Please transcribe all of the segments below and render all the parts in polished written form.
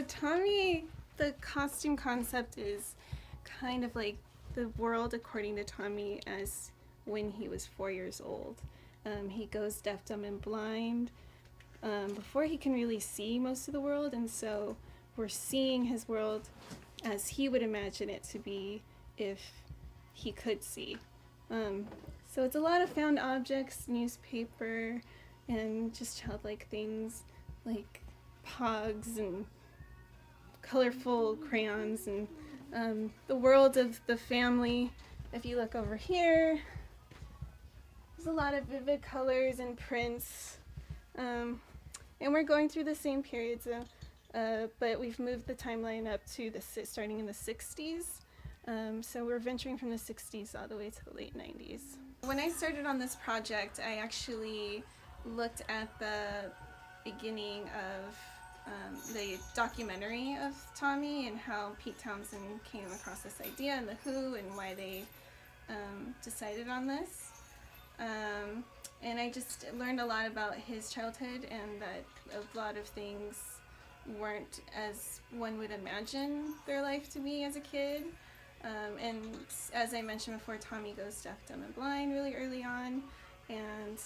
So Tommy, the costume concept is kind of like the world according to Tommy as when he was 4 years old. He goes deaf, dumb, and blind before he can really see most of the world, and so we're seeing his world as he would imagine it to be if he could see. So it's a lot of found objects, newspaper, and just childlike things like pogs and colorful crayons, and the world of the family. If you look over here, there's a lot of vivid colors and prints, and we're going through the same periods, but we've moved the timeline up to starting in the 60s. So we're venturing from the 60s all the way to the late 90s. When I started on this project, I actually looked at the beginning of the documentary of Tommy and how Pete Townshend came across this idea and the Who and why they decided on this. And I just learned a lot about his childhood and that a lot of things weren't as one would imagine their life to be as a kid. And as I mentioned before, Tommy goes deaf, dumb, and blind really early on, and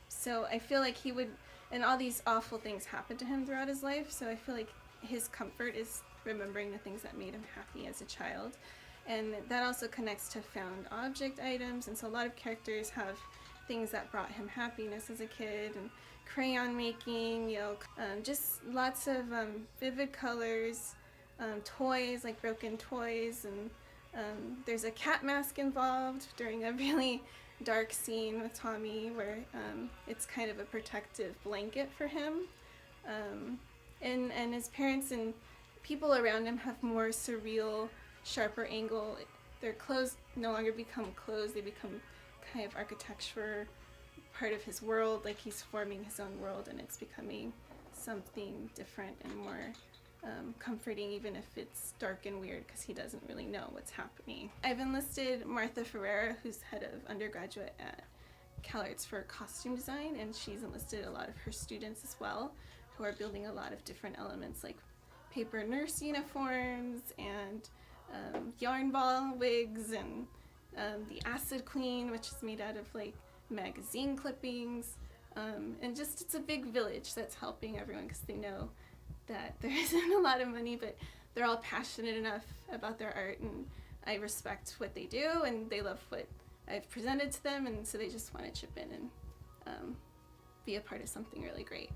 so I feel like he would, and all these awful things happened to him throughout his life, so I feel like his comfort is remembering the things that made him happy as a child, and that also connects to found object items, and so a lot of characters have things that brought him happiness as a kid, and crayon making, just lots of vivid colors. Toys, like broken toys, and there's a cat mask involved during a really dark scene with Tommy where it's kind of a protective blanket for him. And his parents and people around him have more surreal, sharper angle. Their clothes no longer become clothes, they become kind of architecture, part of his world, like he's forming his own world and it's becoming something different and more comforting, even if it's dark and weird because he doesn't really know what's happening. I've enlisted Martha Ferreira, who's head of undergraduate at CalArts for costume design, and she's enlisted a lot of her students as well, who are building a lot of different elements like paper nurse uniforms and yarn ball wigs, and the Acid Queen, which is made out of like magazine clippings, and just it's a big village that's helping everyone because they know that there isn't a lot of money, but they're all passionate enough about their art, and I respect what they do, and they love what I've presented to them, and so they just want to chip in and be a part of something really great.